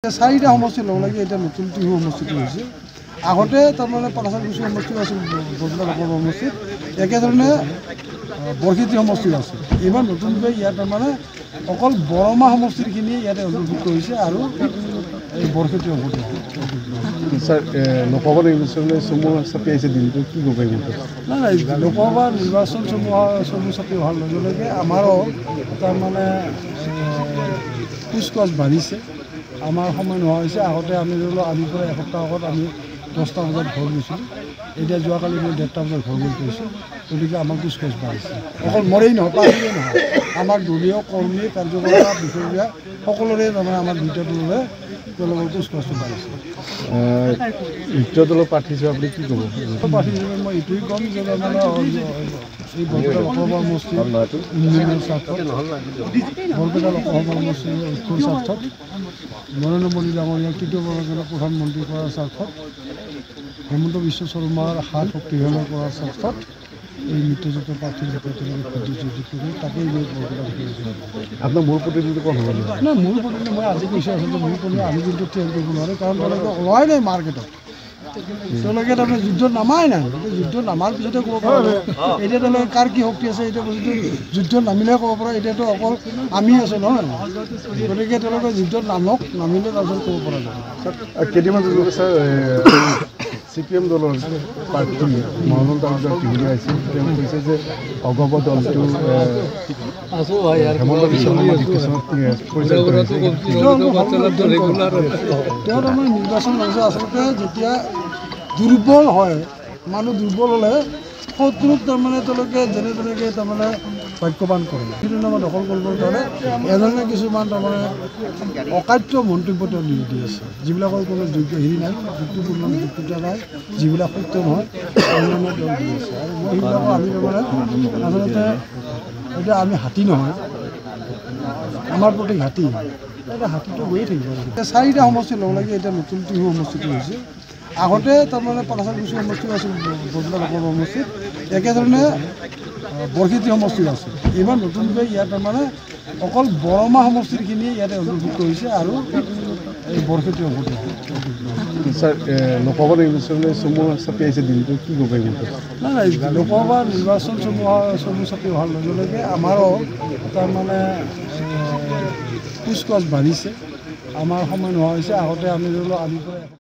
চাৰিটা সমষ্টি লগ লাগি এতিয়া নতুন টিহু সমষ্টিটো হৈছে। আগতে তাৰমানে পাঠাচাৰকুছি সমষ্টি আছিল, বৰপেটা লোকসভা সমষ্টিত একেধৰণে বৰক্ষেত্ৰী সমষ্টিও আছে। এইবাৰ নতুনকৈ ইয়াত তাৰমানে অকল বৰমা সমষ্টিখিনি ইয়াতে অন্তৰ্ভুক্ত হৈছে আৰু এই বৰক্ষেত্ৰী অন্তৰ্ভুক্ত। স্যাৰ লোকসভা নিৰ্বাচনে চমু চাপি আছে দিনটো কি ক'ব পাৰিব? নাই লোকসভা নিৰ্বাচন চমু চাপি অহাৰ লগে লগে আমাৰো তাৰমানে কুচকাচ বাঢ়িছে। আমাৰ সময় নোহোৱা হৈছে। আগতে আমি ধৰি লওক আজিৰ পৰা এসপ্তাহ আগত আমি 10টা বজাত ঘৰ গৈছিলোঁ, এতিয়া যোৱাকালি মই 1:30টা বজাত ঘৰ গৈ পাইছোঁ। গতিকে আমাৰ কুচকাচ বাঢ়িছে। অকল মৰেই নহয়, পাহিয়ে নহয়, আমাৰ দলীয় কৰ্মী কাৰ্যকৰ্তা বিষয়া সকলোৰে তাৰমানে আমাৰ দুইটা দলৰে তেওঁলোকৰ কুচকাচটো বাঢ়িছে। মিত্ৰ দলৰ প্ৰাৰ্থী হিচাপে আপুনি কি ক'ব? প্ৰাৰ্থী হিচাপে মই এইটোৱেই ক'ম যে তাৰমানে এই বৰপেটা লোকসভা সমষ্টিৰ উন্নয়নৰ স্বাৰ্থত, বৰপেটা লোকসভা সমষ্টিৰ ঐক্যৰ স্বাৰ্থত, নৰেন্দ্ৰ মোদী ডাঙৰীয়াক তৃতীয় পৰ্যায়ৰ প্ৰধানমন্ত্ৰী কৰাৰ স্বাৰ্থত, হেমন্ত বিশ্ব শৰ্মাৰ হাত শক্তিশালী কৰাৰ স্বাৰ্থত এই মিত্ৰজোঁটৰ প্ৰাৰ্থীৰ ভিতৰত তাকেই মই বৰপেটা আপোনাৰ মূল প্ৰতিনিধি কোন হ'ব? নাই, মূল প্ৰতিনিধি মই আজি কৈছোঁ আচলতে মূল প্ৰতিনিধি আমি কিন্তু ট্ৰেইন কৰিব নোৱাৰে, কাৰণ তেওঁলোকে ওলোৱাই নাই মাৰ্কেটত। তেওঁলোকে তাৰমানে যুদ্ধত নামাই নাই, যুদ্ধ নামাৰ পিছতে ক'ব পৰা যায়। এতিয়া তেওঁলোকে কাৰ কি শক্তি আছে এতিয়া বস্তুটো যুদ্ধত নামিলে ক'ব পৰা, এতিয়াতো অকল আমি আছোঁ নহয়। গতিকে তেওঁলোকে যুদ্ধত নামক, নামিলে তাৰপিছত ক'ব পৰা যায়। কেইদিনমান পূৰ্বে স্যাৰ CPM দলৰ প্ৰাৰ্থী মহানন্দ টিহুৰি আহিছিল। তেওঁ কৈছে যে অগপ দলটো হেমন্ত বিশ্ব শৰ্মা ডিপ্ৰেশ্যনত পৰিচালিত হৈছে। তেওঁ তাৰমানে নিৰ্বাচন হৈছে আচলতে যেতিয়া দুৰ্বল হয়, মানুহ দুৰ্বল হ'লে শত্ৰুক তাৰমানে তেওঁলোকে যেনে তেনেকৈ তাৰমানে বাক্যবান কৰে। সেইটো নামত দখল কৰিবৰ কাৰণে এজনে কিছুমান তাৰমানে অকাৰ্য মন্তব্য তেওঁ দি আছে, যিবিলাকৰ কোনো যোগ্য হেৰি নাই, যুক্তিপূৰ্ণ যুক্তিতা নাই, যিবিলাক সত্য নহয় অন্যান্য তেওঁ দি আছে। আৰু মই সেইবিলাকো আমি তাৰমানে আচলতে এতিয়া আমি হাতী নহয়, আমাৰ প্ৰতি হাতী, এতিয়া হাতীটো গৈয়ে থাকিব। চাৰিটা সমষ্টি লগ লাগি এতিয়া নতুন টিহু সমষ্টিটো হৈছে। আগতে তাৰমানে পাঠাচাৰকুছি সমষ্টিও আছিল, বৰপেটা লোকসভা সমষ্টিত একেধৰণে বৰক্ষেত্ৰী সমষ্টিও আছে। এইবাৰ নতুনকৈ ইয়াত তাৰমানে অকল বৰমা সমষ্টিখিনি ইয়াতে অন্তৰ্ভুক্ত হৈছে আৰু এই বৰক্ষেত্ৰী অন্তৰ্ভুক্ত। স্যাৰ লোকসভা নিৰ্বাচনে চমু চাপি আছে দিনটো কি ক'ব পাৰিব? নাই লোকসভা নিৰ্বাচন চমু চাপি অহাৰ লগে লগে আমাৰো তাৰমানে কুচকাচ বাঢ়িছে। আমাৰ সময় নোহোৱা হৈছে। আগতে আমি ধৰি লওক আজিৰ পৰা